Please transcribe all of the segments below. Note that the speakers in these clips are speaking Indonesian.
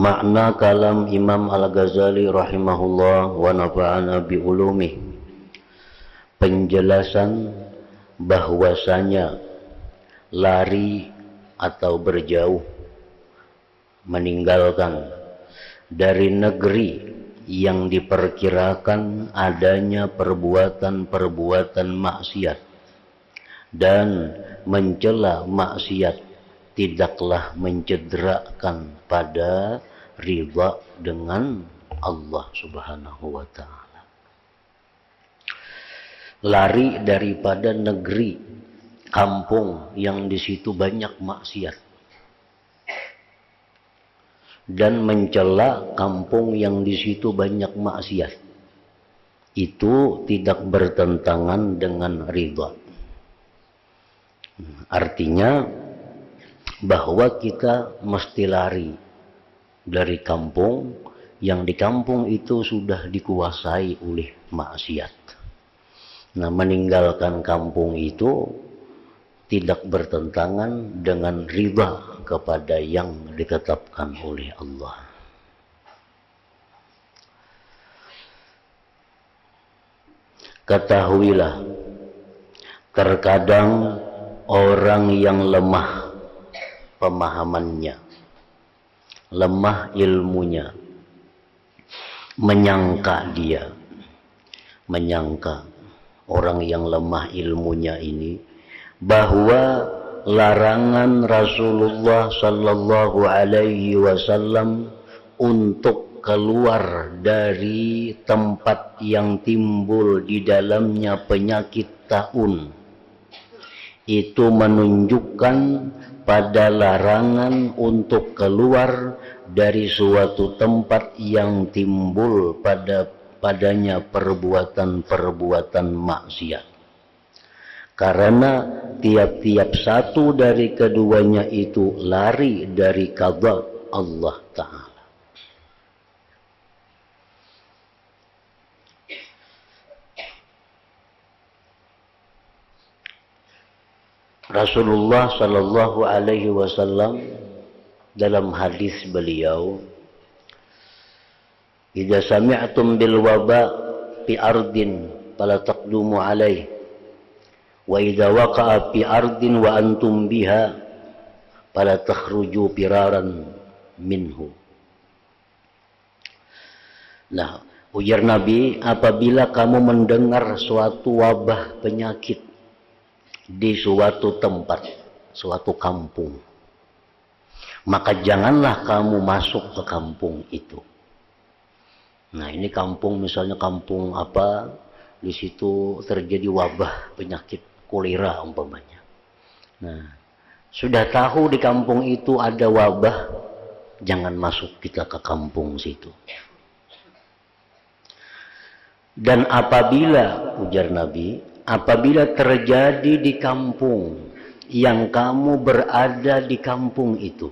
Makna kalam Imam Al-Ghazali rahimahullah wa nafa'ana bi ulumih. Penjelasan bahwasanya lari atau berjauh, meninggalkan dari negeri yang diperkirakan adanya perbuatan-perbuatan maksiat dan mencela maksiat tidaklah mencederakan pada ridha dengan Allah Subhanahu wa ta'ala. Lari daripada negeri, kampung yang di situ banyak maksiat, dan mencela kampung yang di situ banyak maksiat, itu tidak bertentangan dengan ridha. Artinya bahwa kita mesti lari dari kampung yang di kampung itu sudah dikuasai oleh maksiat. Nah, meninggalkan kampung itu tidak bertentangan dengan ridha kepada yang ditetapkan oleh Allah. Ketahuilah, terkadang orang yang lemah pemahamannya, lemah ilmunya, menyangka orang yang lemah ilmunya ini bahwa larangan Rasulullah sallallahu alaihi wasallam untuk keluar dari tempat yang timbul di dalamnya penyakit taun itu menunjukkan pada larangan untuk keluar dari suatu tempat yang timbul padanya perbuatan-perbuatan maksiat. Karena tiap-tiap satu dari keduanya itu lari dari qada Allah Ta'ala. Rasulullah sallallahu alaihi wasallam dalam hadis beliau, "Idza sami'tum bil waba fi ardin fala taqdumu alaih, wa idza waqa'a fi ardin wa antum biha fala takhruju firaran minhu." Nah, ujar Nabi, apabila kamu mendengar suatu wabah penyakit di suatu tempat, suatu kampung, maka janganlah kamu masuk ke kampung itu. Nah, ini kampung, misalnya kampung apa, di situ terjadi wabah penyakit kolera umpamanya. Nah, sudah tahu di kampung itu ada wabah, jangan masuk kita ke kampung situ. Dan apabila, ujar Nabi, apabila terjadi di kampung yang kamu berada di kampung itu,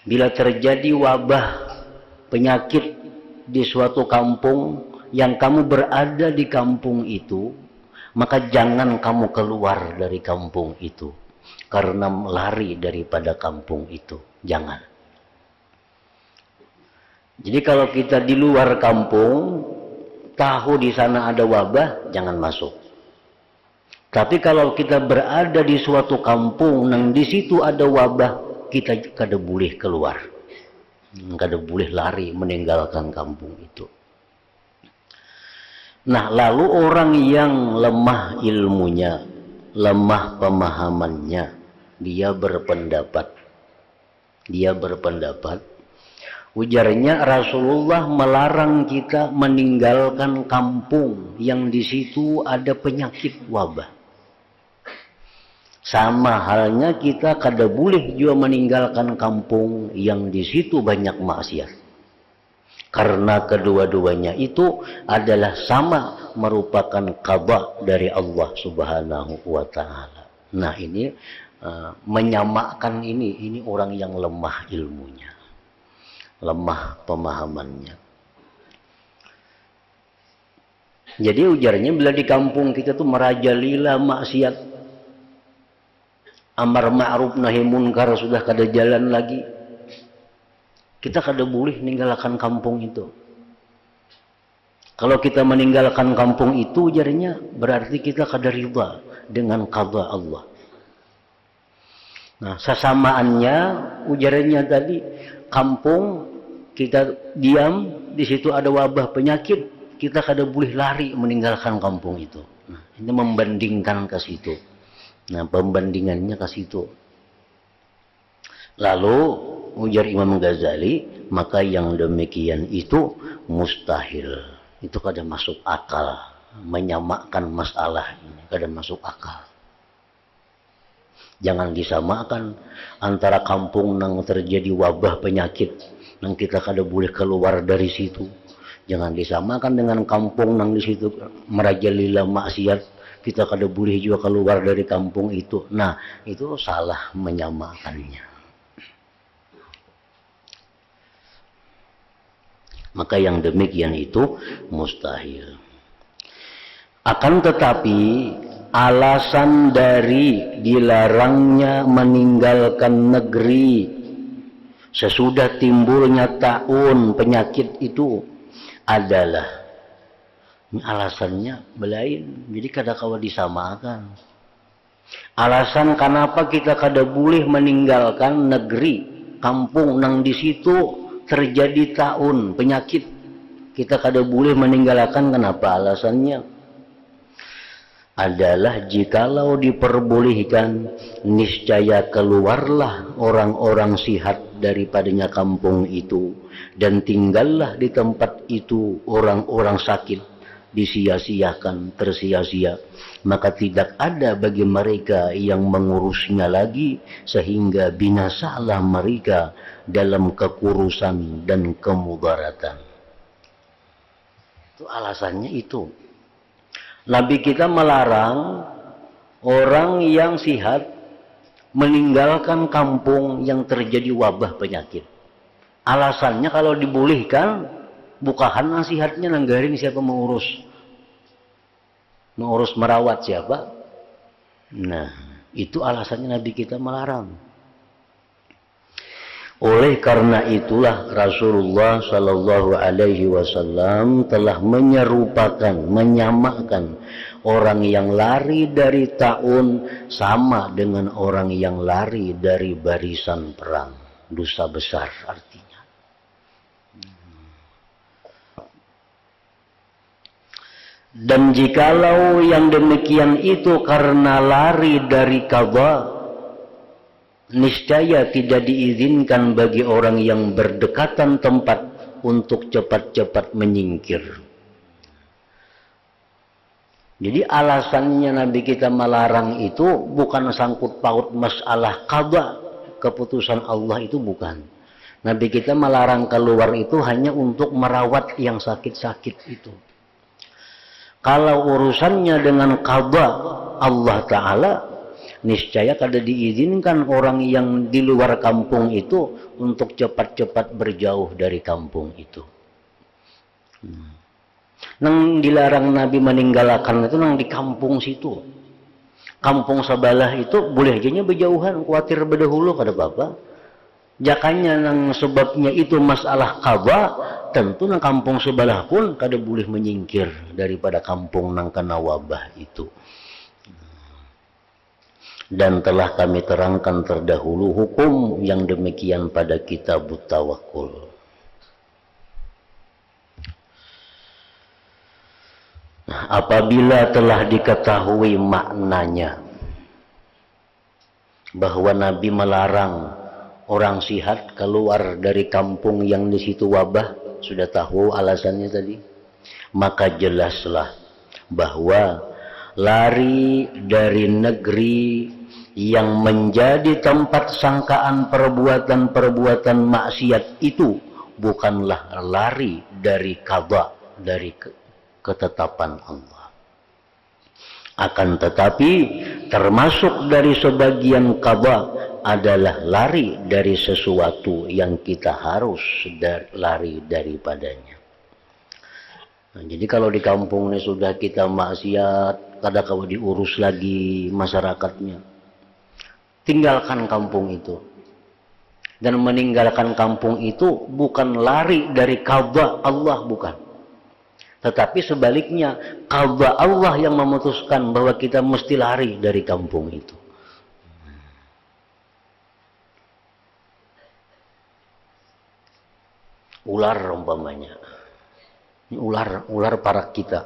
bila terjadi wabah penyakit di suatu kampung yang kamu berada di kampung itu, maka jangan kamu keluar dari kampung itu karena lari daripada kampung itu. Jangan. Jadi kalau kita di luar kampung, tahu di sana ada wabah, jangan masuk. Tapi kalau kita berada di suatu kampung yang di situ ada wabah, kita kada boleh keluar, kada boleh lari meninggalkan kampung itu. Nah, lalu orang yang lemah ilmunya, lemah pemahamannya, dia berpendapat, ujarnya Rasulullah melarang kita meninggalkan kampung yang di situ ada penyakit wabah. Sama halnya kita kada boleh juga meninggalkan kampung yang di situ banyak maksiat. Karena kedua-duanya itu adalah sama merupakan qada dari Allah Subhanahu wa ta'ala. Nah, ini menyamakan ini orang yang lemah ilmunya, lemah pemahamannya. Jadi ujarnya bila di kampung kita tuh merajalela maksiat, amar ma'ruf nahi munkar sudah kada jalan lagi, Kita kada boleh meninggalkan kampung itu. Kalau kita meninggalkan kampung itu jadinya berarti kita kada riba dengan qada Allah. Nah, sesamaannya ujarannya tadi, kampung kita diam, di situ ada wabah penyakit, kita kada boleh lari meninggalkan kampung itu. Nah, ini membandingkan ke situ. Nah, pembandingannya ke situ. Lalu ujar Imam Ghazali, maka yang demikian itu mustahil. Itu kada masuk akal, menyamakan masalah ini kada masuk akal. Jangan disamakan antara kampung nang terjadi wabah penyakit nang kita kada boleh keluar dari situ. Jangan disamakan dengan kampung nang di situ merajalela maksiat, kita kada boleh juga keluar dari kampung itu. Nah, itu salah menyamakannya. Maka yang demikian itu mustahil. Akan tetapi alasan dari dilarangnya meninggalkan negeri sesudah timbulnya taun penyakit itu adalah alasannya belain. Jadi kada kawa disamakan. Alasan kenapa kita kada boleh meninggalkan negeri kampung nang di situ terjadi taun penyakit, kita kada boleh meninggalkan. Kenapa alasannya? Adalah jikalau diperbolehkan, niscaya keluarlah orang-orang sihat daripadanya kampung itu, dan tinggallah di tempat itu orang-orang sakit, disia-siakan, tersia-sia. Maka tidak ada bagi mereka yang mengurusnya lagi, sehingga binasalah mereka dalam kekurusan dan kemudaratan. Itu alasannya itu. Nabi kita melarang orang yang sihat meninggalkan kampung yang terjadi wabah penyakit. Alasannya kalau dibolehkan, bukahan nasihatnya nanggarin siapa mengurus. Mengurus merawat siapa? Nah, itu alasannya Nabi kita melarang. Oleh karena itulah Rasulullah Shallallahu Alaihi Wasallam telah menyerupakan, menyamakan orang yang lari dari taun sama dengan orang yang lari dari barisan perang. Dosa besar artinya. Dan jikalau yang demikian itu karena lari dari qada, niscaya tidak diizinkan bagi orang yang berdekatan tempat untuk cepat-cepat menyingkir. Jadi alasannya Nabi kita melarang itu bukan sangkut paut masalah qada, keputusan Allah itu bukan. Nabi kita melarang keluar itu hanya untuk merawat yang sakit-sakit itu. Kalau urusannya dengan qada Allah Ta'ala, niscaya kada diizinkan orang yang di luar kampung itu untuk cepat-cepat berjauh dari kampung itu. Nang dilarang Nabi meninggalkan itu nang di kampung situ. Kampung sebelah itu boleh aja berjauhan, khawatir berdahulu kada apa-apa. Jakanya nang sebabnya itu masalah qada, tentu nang kampung sebelah pun kada boleh menyingkir daripada kampung nang kena wabah itu. Dan telah kami terangkan terdahulu hukum yang demikian pada kitab Tawakkul. Nah, apabila telah diketahui maknanya bahwa Nabi melarang orang sihat keluar dari kampung yang di situ wabah, sudah tahu alasannya tadi, maka jelaslah bahwa lari dari negeri yang menjadi tempat sangkaan perbuatan-perbuatan maksiat itu bukanlah lari dari qada, dari ketetapan Allah. Akan tetapi termasuk dari sebagian qada adalah lari dari sesuatu yang kita harus lari daripadanya. Nah, jadi kalau di kampung ini sudah kita maksiat, kada kawa diurus lagi masyarakatnya, tinggalkan kampung itu. Dan meninggalkan kampung itu bukan lari dari qadha Allah, bukan. Tetapi sebaliknya, qadha Allah yang memutuskan bahwa kita mesti lari dari kampung itu. Ular umpamanya. Ini ular parak kita.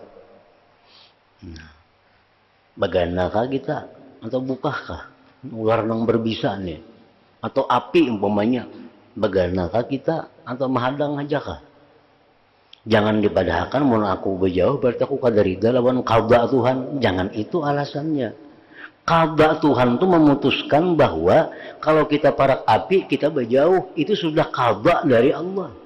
Baganakah kita atau bukahkah? Ular nang berbisa nih. Atau api umpamanya. Baganakah kita atau mahadang aja kah? Jangan dipadahkan mun aku berjauh berarti aku kadarida lawan qadha Tuhan. Jangan itu alasannya. Qadha Tuhan itu memutuskan bahwa kalau kita parak api kita berjauh, itu sudah qadha dari Allah.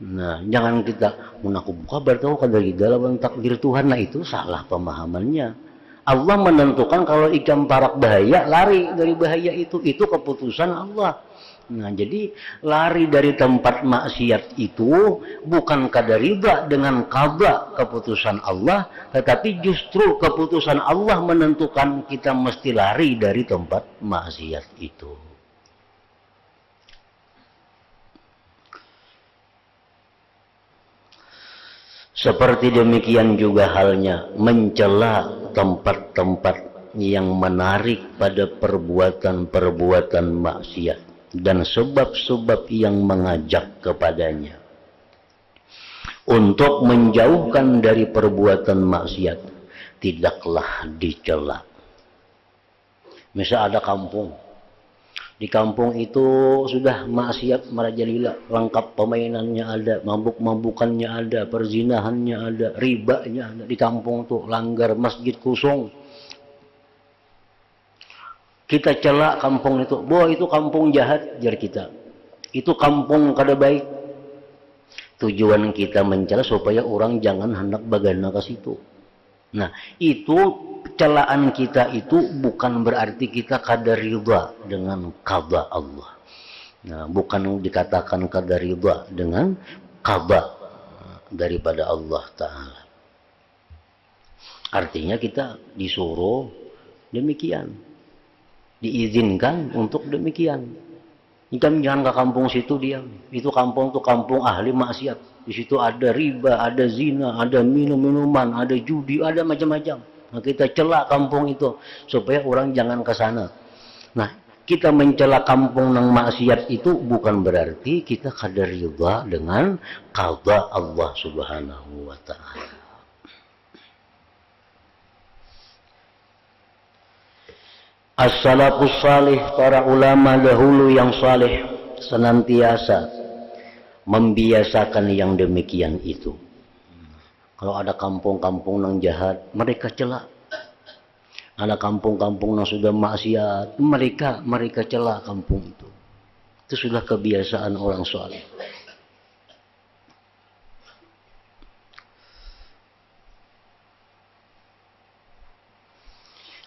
Nah, jangan kita mun aku buka berarti aku kadarida lawan takdir Tuhan. Nah, itu salah pemahamannya. Allah menentukan kalau ikan parak bahaya, lari dari bahaya itu keputusan Allah. Nah, jadi lari dari tempat maksiat itu bukan kadarida dengan qadha keputusan Allah, tetapi justru keputusan Allah menentukan kita mesti lari dari tempat maksiat itu. Seperti demikian juga halnya mencela tempat-tempat yang menarik pada perbuatan-perbuatan maksiat dan sebab-sebab yang mengajak kepadanya. Untuk menjauhkan dari perbuatan maksiat, tidaklah dicela. Misal ada kampung. Di kampung itu sudah maksiat merajalela, lengkap pemainannya ada, mabuk-mabukannya ada, perzinahannya ada, ribanya ada. Di kampung tuh langgar masjid kosong. Kita celak kampung itu, bahwa itu kampung jahat, jar kita. Itu kampung kada baik. Tujuan kita mencela supaya orang jangan hendak bagana ke situ. Nah, itu celaan kita itu bukan berarti kita kada ridha dengan qadha Allah. Nah, bukan dikatakan kada ridha dengan qadha daripada Allah Ta'ala. Artinya kita disuruh demikian, diizinkan untuk demikian. Ikan jangan ke kampung situ diam. Itu kampung tuh kampung ahli maksiat. Di situ ada riba, ada zina, ada minum-minuman, ada judi, ada macam-macam. Nah, kita celak kampung itu supaya orang jangan ke sana. Nah, kita mencela kampung nang maksiat itu bukan berarti kita kada ridha dengan qadha Allah Subhanahu wa taala. As-salafus salih, para ulama dahulu yang saleh senantiasa membiasakan yang demikian itu. Kalau ada kampung-kampung yang jahat, mereka celak. Ada kampung-kampung yang sudah maksiat, mereka celak kampung itu. Itu sudah kebiasaan orang saleh.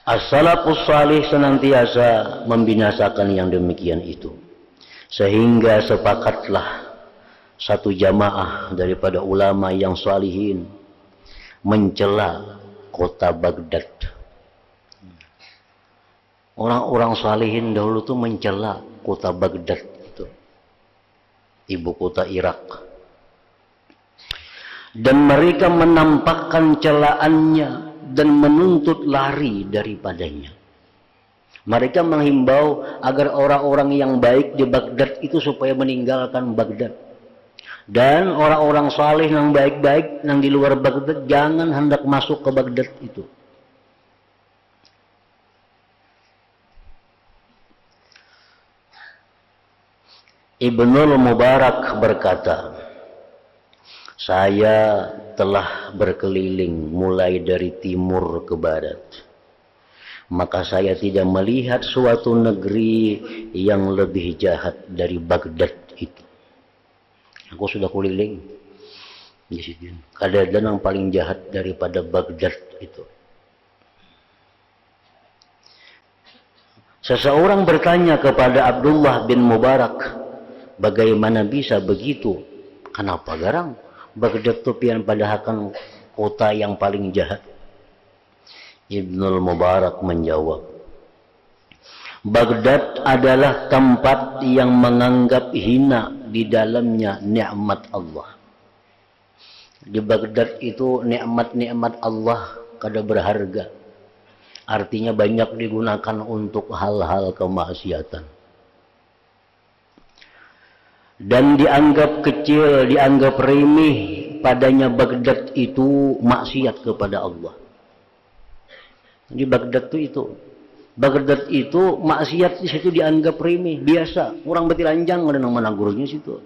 As-salafus salih senantiasa membinasakan yang demikian itu. Sehingga sepakatlah satu jamaah daripada ulama yang salihin mencela kota Baghdad. Orang-orang salihin dahulu tuh mencela kota Baghdad itu, ibu kota Irak. Dan mereka menampakkan celaannya dan menuntut lari daripadanya. Mereka menghimbau agar orang-orang yang baik di Baghdad itu supaya meninggalkan Baghdad. Dan orang-orang saleh yang baik-baik yang di luar Baghdad jangan hendak masuk ke Baghdad itu. Ibnul Mubarak berkata, saya telah berkeliling mulai dari timur ke barat. Maka saya tidak melihat suatu negeri yang lebih jahat dari Baghdad itu. Aku sudah keliling di situ. Ada yang paling jahat daripada Baghdad itu. Seseorang bertanya kepada Abdullah bin Mubarak, bagaimana bisa begitu? Kenapa garang? Baghdad itu pian padahkan kota yang paling jahat. Ibnul Mubarak menjawab, Baghdad adalah tempat yang menganggap hina di dalamnya nikmat Allah. Di Baghdad itu nikmat-nikmat Allah kada berharga. Artinya banyak digunakan untuk hal-hal kemaksiatan. Dan dianggap kecil, dianggap remeh padanya Baghdad itu maksiat kepada Allah. Di Baghdad itu. Baghdad itu maksiat di situ dianggap remeh, biasa. Orang betilanjang ada nang managurnya situ.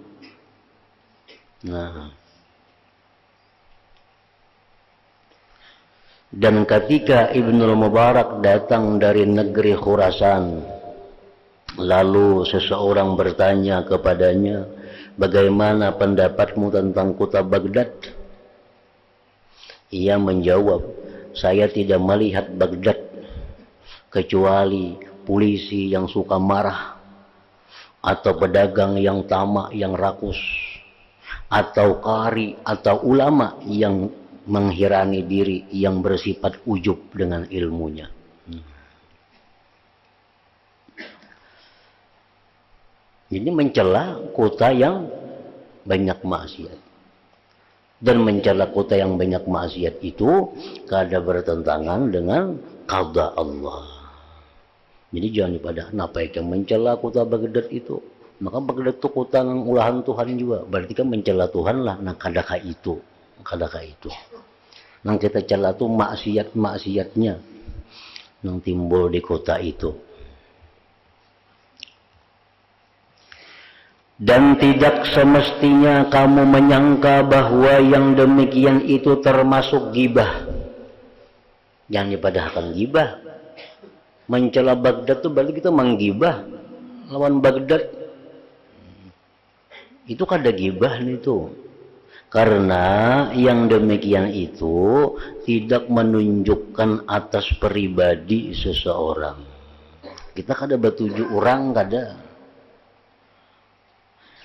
Nah. Dan ketika Ibnul Mubarak datang dari negeri Khurasan, lalu seseorang bertanya kepadanya, bagaimana pendapatmu tentang kota Baghdad? Ia menjawab, saya tidak melihat Baghdad kecuali polisi yang suka marah, atau pedagang yang tamak, yang rakus, atau qari, atau ulama yang menghirani diri, yang bersifat ujub dengan ilmunya. Jadi mencela kota yang banyak maksiat. Dan mencela kota yang banyak maksiat itu kada bertentangan dengan qada Allah. Jadi jangan pada kenapa yang mencela kota Baghdad itu. Maka Baghdad itu kota yang ulahan Tuhan juga. Berarti kan mencela Tuhan lah. Nah kadakah itu. Nang kita cela itu maksiat-maksiatnya yang timbul di kota itu. Dan tidak semestinya kamu menyangka bahwa yang demikian itu termasuk gibah. Jangan dipadahkan gibah. Mencela Baghdad itu berarti kita menggibah lawan Baghdad. Itu kada gibah itu. Karena yang demikian itu tidak menunjukkan atas pribadi seseorang. Kita kada bertuju orang kada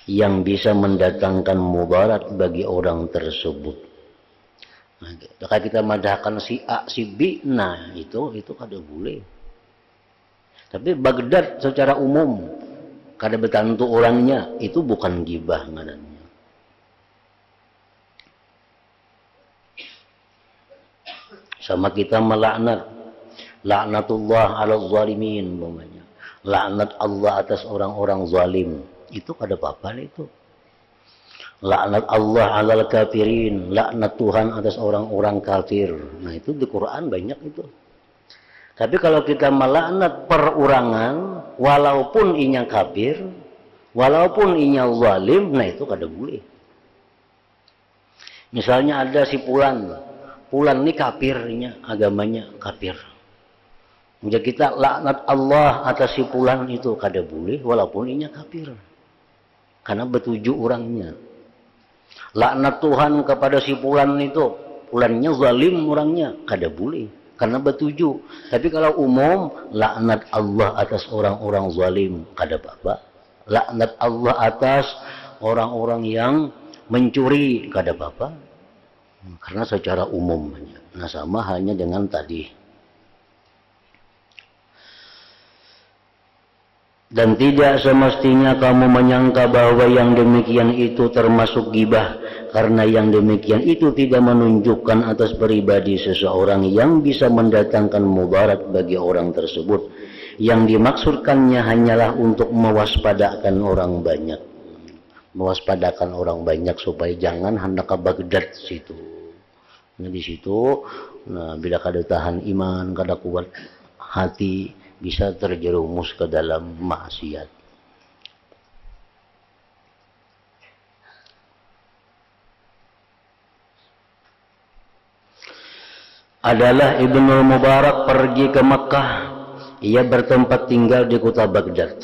yang bisa mendatangkan mudarat bagi orang tersebut. Nah, kalau kita madahkan si A, si B, nah itu kada boleh. Tapi Baghdad secara umum kada bertantu orangnya, itu bukan gibah ngarannya. Sama kita melaknat, laknatullah ala zalimin umpamanya. Laknat Allah atas orang-orang zalim. Itu kada apa-apa itu. Laknat Allah alal kafirin, laknat Tuhan atas orang-orang kafir. Nah, itu di Quran banyak itu. Tapi kalau kita melaknat perorangan, walaupun inya kafir, walaupun inya zalim, nah itu kada boleh. Misalnya ada si Fulan ini kafirnya, agamanya kafir. Jadi kita laknat Allah atas si Fulan itu kada boleh walaupun inya kafir. Karena bertuju orangnya. Laknat Tuhan kepada si Fulan itu, Fulannya zalim orangnya, kada boleh. Karena bertuju. Tapi kalau umum, laknat Allah atas orang-orang zalim, kada apa-apa. Laknat Allah atas orang-orang yang mencuri, kada apa-apa. Karena secara umum. Nah sama halnya dengan tadi. Dan tidak semestinya kamu menyangka bahwa yang demikian itu termasuk gibah. Karena yang demikian itu tidak menunjukkan atas pribadi seseorang yang bisa mendatangkan mudarat bagi orang tersebut. Yang dimaksudkannya hanyalah untuk mewaspadakan orang banyak. Mewaspadakan orang banyak supaya jangan hendak ke Baghdad situ. Nah di situ, nah bila kada tahan iman, kada kuat hati, bisa terjerumus ke dalam maksiat. Adalah Ibnul Mubarak pergi ke Makkah. Ia bertempat tinggal di kota Baghdad.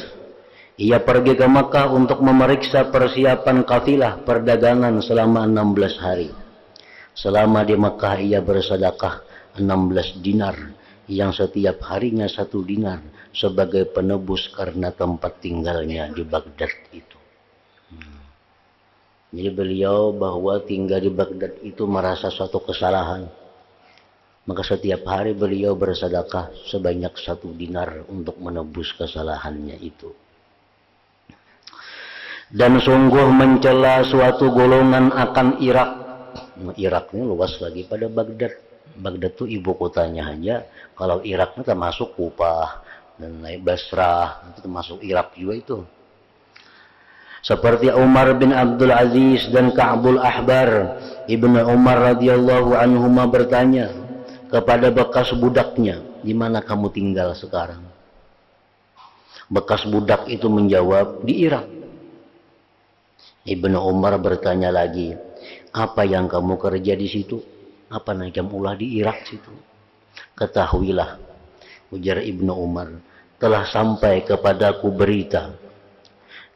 Ia pergi ke Makkah untuk memeriksa persiapan kafilah perdagangan selama 16 hari. Selama di Makkah ia bersedekah 16 dinar, yang setiap harinya 1 dinar sebagai penebus karena tempat tinggalnya di Baghdad itu. Jadi beliau bahwa tinggal di Baghdad itu merasa suatu kesalahan. Maka setiap hari beliau bersedekah sebanyak 1 dinar untuk menebus kesalahannya itu. Dan sungguh mencela suatu golongan akan Irak. Irak ini luas lagi pada Baghdad. Baghdad itu ibu kotanya aja. Kalau Irak itu termasuk Kufah dan Basrah, itu termasuk Irak juga itu. Seperti Umar bin Abdul Aziz dan Ka'bul Ahbar. Ibnu Umar radhiyallahu anhuma bertanya kepada bekas budaknya, di mana kamu tinggal sekarang? Bekas budak itu menjawab, di Irak. Ibnu Umar bertanya lagi, apa yang kamu kerja di situ? Apa yang ulah di Irak situ? Ketahuilah, ujar Ibnu Umar, telah sampai kepadaku berita,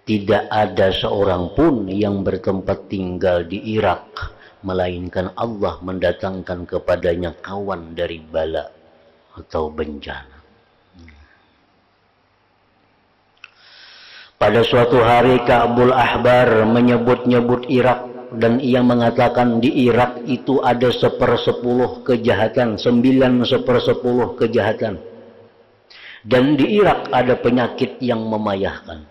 tidak ada seorang pun yang bertempat tinggal di Irak, melainkan Allah mendatangkan kepadanya kawan dari bala atau bencana. Pada suatu hari Ka'bul Ahbar menyebut-nyebut Irak dan ia mengatakan di Irak itu ada 1/10 kejahatan, 9/10 kejahatan. Dan di Irak ada penyakit yang memayahkan.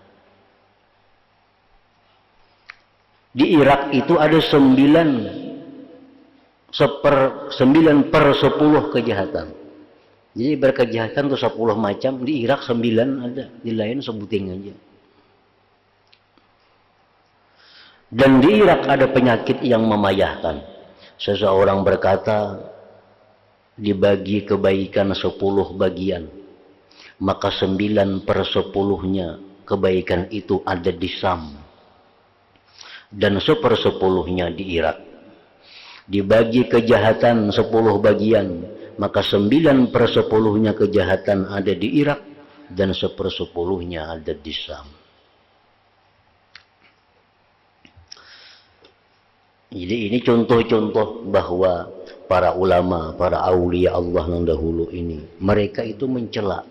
Di Irak itu ada 9/10 kejahatan. Jadi berkejahatan itu 10 macam, di Irak 9 ada, di lain sebutin aja. Dan di Irak ada penyakit yang memayahkan. Seseorang berkata, dibagi kebaikan 10 bagian, maka 9/10-nya kebaikan itu ada di Syam, dan 1/10-nya di Irak. Dibagi kejahatan 10 bagian, maka 9/10-nya kejahatan ada di Irak, dan 1/10-nya ada di Syam. Jadi ini contoh-contoh bahwa para ulama, para aulia Allah yang dahulu ini, mereka itu mencela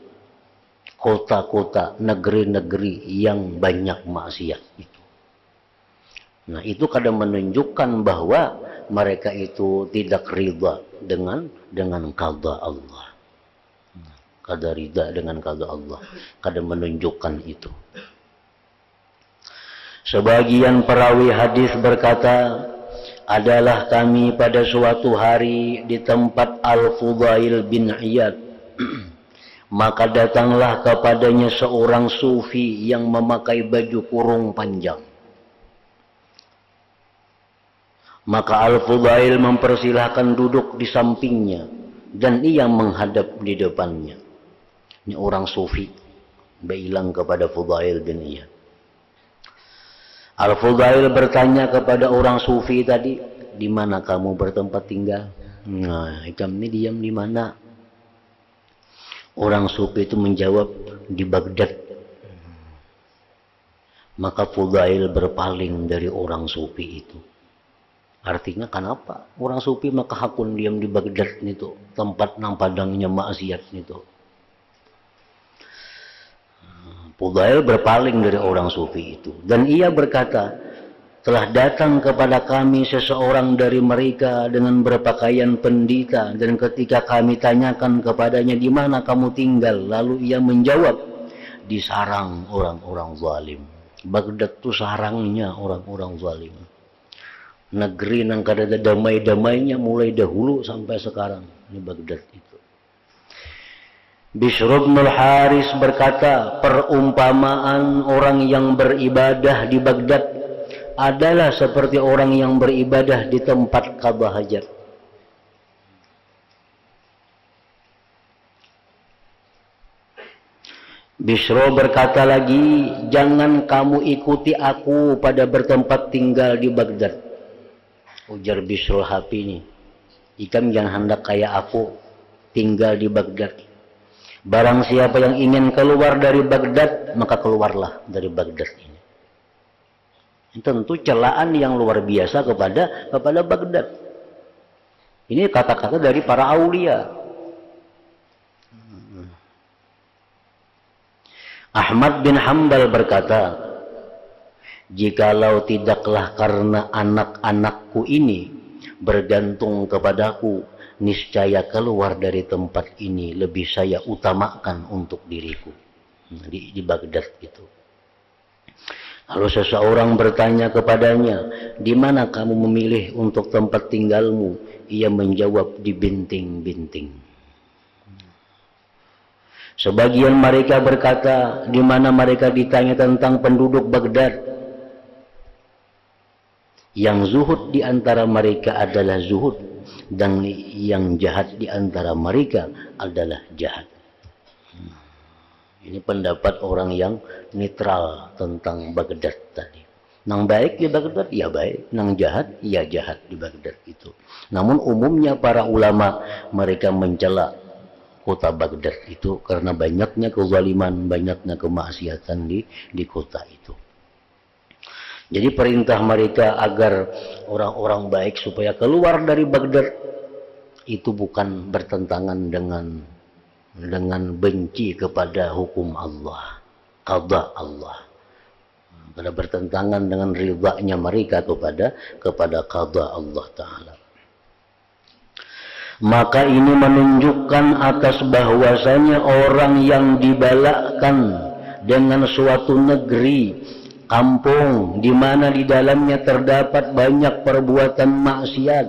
kota-kota, negeri-negeri yang banyak maksiat itu. Nah, itu kadang menunjukkan bahwa mereka itu tidak ridha dengan qada Allah. Kada ridha dengan qada Allah, kadang menunjukkan itu. Sebagian perawi hadis berkata, adalah kami pada suatu hari di tempat Al-Fudail bin Iyad. Maka datanglah kepadanya seorang sufi yang memakai baju kurung panjang. Maka Al-Fudail mempersilahkan duduk di sampingnya dan ia menghadap di depannya. Ini orang sufi bilang kepada Fudail bin Iyad. Al-Fudail bertanya kepada orang sufi tadi, di mana kamu bertempat tinggal? Nah, kami diam di mana? Orang sufi itu menjawab, di Baghdad. Maka Fudail berpaling dari orang sufi itu. Artinya kenapa? Orang sufi maka hakun diam di Baghdad itu, tempat nang padangnya maksiat itu. Fudail berpaling dari orang sufi itu. Dan ia berkata, telah datang kepada kami seseorang dari mereka dengan berpakaian pendeta. Dan ketika kami tanyakan kepadanya, di mana kamu tinggal? Lalu ia menjawab, di sarang orang-orang zalim. Baghdad itu sarangnya orang-orang zalim. Negeri yang kada ada damai-damainya mulai dahulu sampai sekarang. Ini Baghdad itu. Bishr bin Haris berkata, perumpamaan orang yang beribadah di Baghdad adalah seperti orang yang beribadah di tempat Ka'bah Hajar. Bishr berkata lagi, jangan kamu ikuti aku pada bertempat tinggal di Baghdad. Ujar Bishr Hapi ini, ikam jangan hendak kayak aku tinggal di Baghdad. Barang siapa yang ingin keluar dari Baghdad, maka keluarlah dari Baghdad ini. Tentu celaan yang luar biasa kepada Baghdad. Ini kata-kata dari para aulia. Ahmad bin Hanbal berkata, jikalau tidaklah karena anak-anakku ini bergantung kepadaku, niscaya keluar dari tempat ini lebih saya utamakan untuk diriku. Di Baghdad itu. Lalu seseorang bertanya kepadanya, di mana kamu memilih untuk tempat tinggalmu? Ia menjawab, di binting-binting. Sebagian mereka berkata, di mana mereka ditanya tentang penduduk Baghdad. Yang zuhud di antara mereka adalah zuhud, dan yang jahat di antara mereka adalah jahat. Ini pendapat orang yang netral tentang Baghdad tadi. Nang baik di Baghdad, ya baik. Nang jahat, ya jahat di Baghdad itu. Namun umumnya para ulama mereka mencela kota Baghdad itu karena banyaknya kezaliman, banyaknya kemaksiatan di kota itu. Jadi perintah mereka agar orang-orang baik supaya keluar dari Baghdad itu bukan bertentangan dengan benci kepada hukum Allah, qada Allah. Karena bertentangan dengan ridhanya mereka kepada qada Allah Ta'ala. Maka ini menunjukkan atas bahwasanya orang yang dibalakkan dengan suatu negeri, kampung, di mana di dalamnya terdapat banyak perbuatan maksiat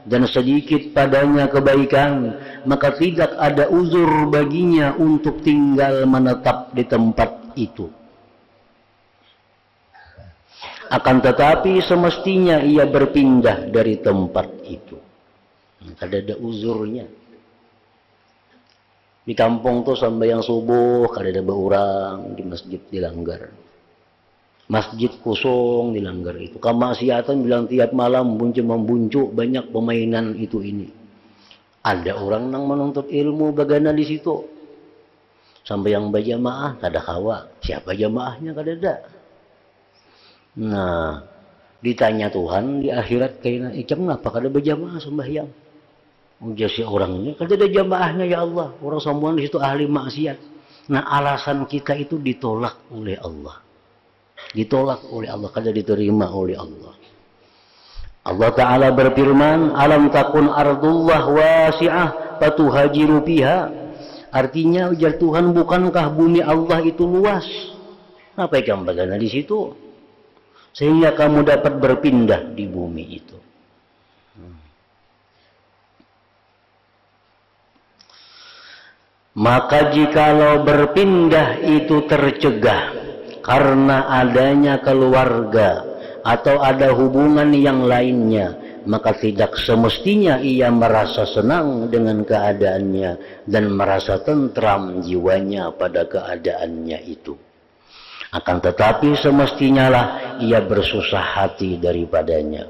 dan sedikit padanya kebaikan, maka tidak ada uzur baginya untuk tinggal menetap di tempat itu. Akan tetapi semestinya ia berpindah dari tempat itu. Ada uzurnya. Di kampung tuh sampai yang subuh kada ada orang, di masjid dilanggar. Masjid kosong dilanggar itu. Kemaksiatan bilang tiap malam membuncuk banyak permainan itu ini. Ada orang yang menuntut ilmu bagaimana di situ. Sampai yang berjamaah kada kawa. Siapa jamaahnya kada ada. Nah, ditanya Tuhan di akhirat kayaknya, kenapa kada berjamaah sembahyang? Ujar si orangnya, kada ada jamaahnya ya Allah. Orang semua di situ ahli maksiat. Nah, alasan kita itu ditolak oleh Allah. Ditolak oleh Allah, kada diterima oleh Allah. Allah Ta'ala berfirman, alam takun ardullah wasi'ah fatuhajiru fiha. Artinya ujar Tuhan, bukankah bumi Allah itu luas? Apa yang bagaimana di situ? Sehingga kamu dapat berpindah di bumi itu. Maka jikalau berpindah itu tercegah karena adanya keluarga atau ada hubungan yang lainnya, maka tidak semestinya ia merasa senang dengan keadaannya dan merasa tentram jiwanya pada keadaannya itu. Akan tetapi semestinya lah ia bersusah hati daripadanya.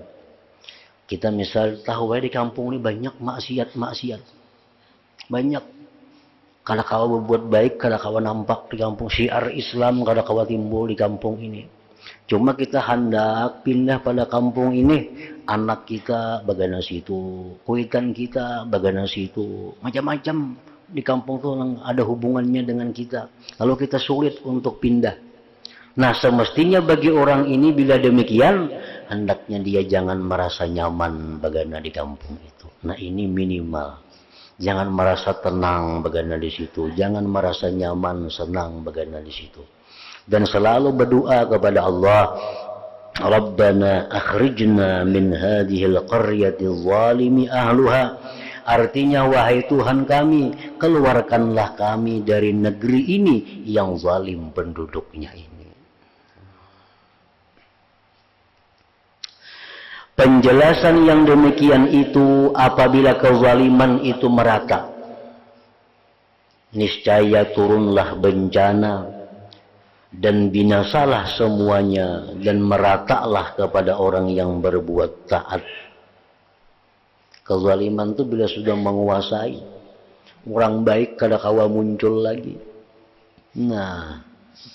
Kita misal tahu di kampung ini banyak maksiat. Banyak. Kada kawa berbuat baik, kada kawa nampak di kampung. Syiar Islam kada kawa timbul di kampung ini. Cuma kita hendak pindah pada kampung ini. Anak kita bagaimana situ, kuitan kita bagaimana situ. Macam-macam di kampung itu ada hubungannya dengan kita. Lalu kita sulit untuk pindah. Nah, semestinya bagi orang ini bila demikian, hendaknya dia jangan merasa nyaman bagaimana di kampung itu. Nah, ini minimal. Jangan merasa tenang bagaimana di situ. Jangan merasa nyaman, senang bagaimana di situ. Dan selalu berdoa kepada Allah, Rabbana akhrijna min hadhil qaryati zalimi ahluha. Artinya, wahai Tuhan kami, keluarkanlah kami dari negeri ini yang zalim penduduknya ini. Penjelasan yang demikian itu apabila kezaliman itu merata, niscaya turunlah bencana dan binasalah semuanya dan meratalah kepada orang yang berbuat taat. Kezaliman itu bila sudah menguasai, orang baik kada kawa muncul lagi. Nah,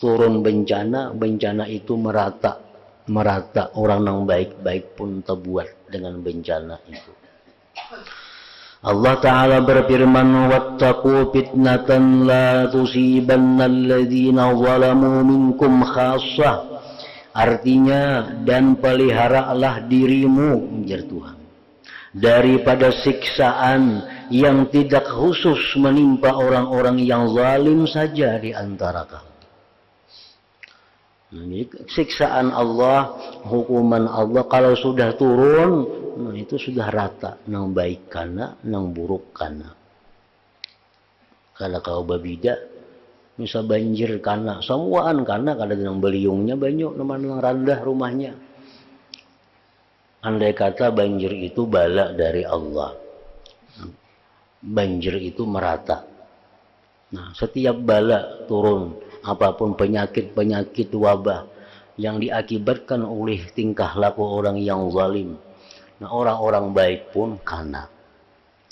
turun bencana itu merata orang yang baik-baik pun terbuat dengan bencana itu. Allah Ta'ala berfirman, wattaqu fitnatan la tusibanna alladhina zalamu minkum khassah. Artinya, dan peliharalah dirimu, ujar Tuhan, daripada siksaan yang tidak khusus menimpa orang-orang yang zalim saja di antara kamu. Jadi siksaan Allah, hukuman Allah kalau sudah turun, itu sudah rata, nang baik kana, nang buruk kana. Kalau kau babida, bisa banjir kana, semuaan kana kada nang beliungnya banyak, nang randah rumahnya. Andai kata banjir itu bala dari Allah, banjir itu merata. Nah, setiap bala turun, apapun penyakit-penyakit wabah yang diakibatkan oleh tingkah laku orang yang zalim. Nah, orang-orang baik pun kena.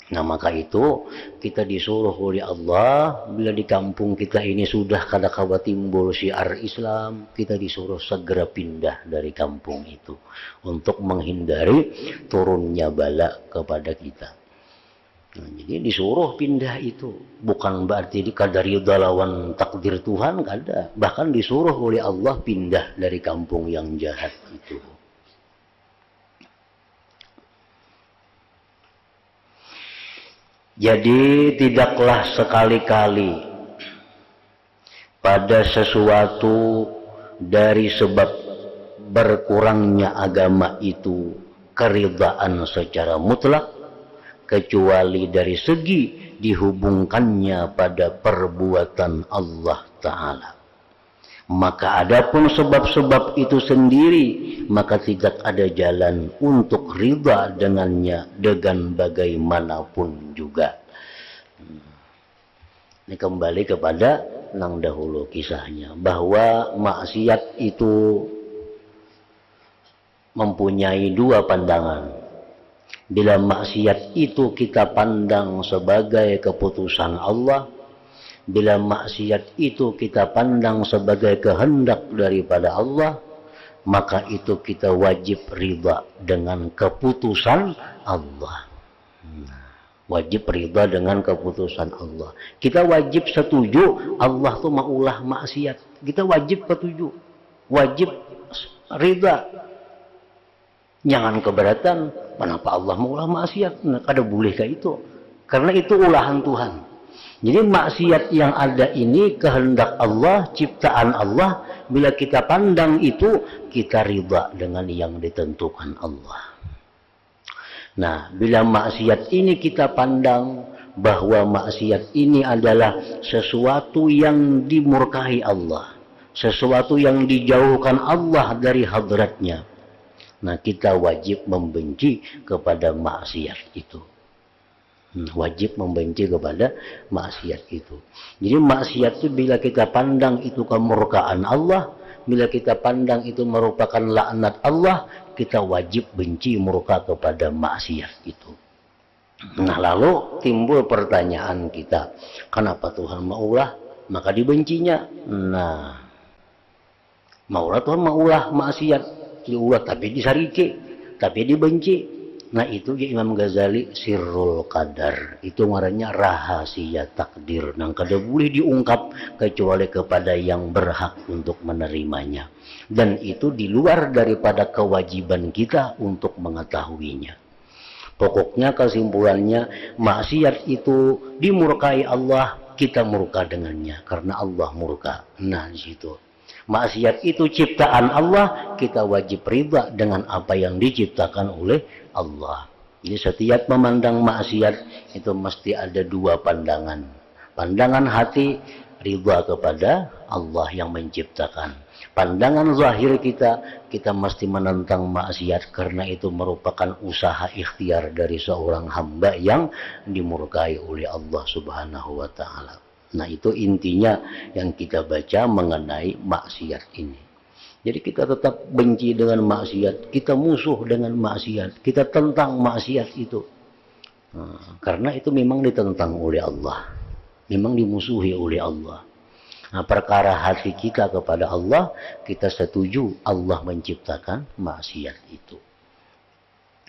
Nah, maka itu kita disuruh oleh Allah, bila di kampung kita ini sudah kadang-kadang timbul syiar Islam, kita disuruh segera pindah dari kampung itu untuk menghindari turunnya bala kepada kita. Nah, jadi disuruh pindah itu bukan berarti dikadari lawan takdir Tuhan, kada. Bahkan disuruh oleh Allah pindah dari kampung yang jahat itu. Jadi tidaklah sekali-kali pada sesuatu dari sebab berkurangnya agama itu keridaan secara mutlak, kecuali dari segi dihubungkannya pada perbuatan Allah Ta'ala. Maka adapun sebab-sebab itu sendiri, maka tidak ada jalan untuk ridha dengannya dengan bagaimanapun juga. Ini kembali kepada nang dahulu kisahnya, bahwa maksiat itu mempunyai dua pandangan. Bila maksiat itu kita pandang sebagai keputusan Allah, bila maksiat itu kita pandang sebagai kehendak daripada Allah, maka itu kita wajib ridha dengan keputusan Allah. Wajib ridha dengan keputusan Allah. Kita wajib setuju Allah tuh maulah maksiat. Kita wajib setuju, wajib ridha. Jangan keberatan, kenapa Allah maulah maksiat? Nah, kada boleh kayak itu. Karena itu ulahan Tuhan. Jadi maksiat yang ada ini kehendak Allah, ciptaan Allah. Bila kita pandang itu, kita ridha dengan yang ditentukan Allah. Nah, bila maksiat ini kita pandang bahwa maksiat ini adalah sesuatu yang dimurkai Allah, sesuatu yang dijauhkan Allah dari hadratnya. Nah, kita wajib membenci kepada maksiat itu. Wajib membenci kepada maksiat itu. Jadi maksiat itu bila kita pandang itu kemurkaan Allah, bila kita pandang itu merupakan laknat Allah, kita wajib benci murka kepada maksiat itu. Nah, lalu timbul pertanyaan kita, kenapa Tuhan maulah maka dibencinya? Nah, maulah Tuhan maulah maksiat, diulah tapi disarike, tapi dibenci. Nah, itu ya Imam Ghazali sirrul qadar, itu ngarannya rahasia takdir, nang kada boleh diungkap kecuali kepada yang berhak untuk menerimanya, dan itu di luar daripada kewajiban kita untuk mengetahuinya. Pokoknya kesimpulannya, maksiat itu dimurkai Allah, kita murka dengannya karena Allah murka. Nah, di situ. Maksiat itu ciptaan Allah, kita wajib ridha dengan apa yang diciptakan oleh Allah. Jadi setiap memandang maksiat itu mesti ada dua pandangan. Pandangan hati, ridha kepada Allah yang menciptakan. Pandangan zahir kita mesti menentang maksiat karena itu merupakan usaha ikhtiar dari seorang hamba yang dimurkai oleh Allah Subhanahu wa Ta'ala. Nah, itu intinya yang kita baca mengenai maksiat ini. Jadi kita tetap benci dengan maksiat, kita musuh dengan maksiat, kita tentang maksiat itu. Nah, karena itu memang ditentang oleh Allah, memang dimusuhi oleh Allah. Nah, perkara hati kita kepada Allah, kita setuju Allah menciptakan maksiat itu.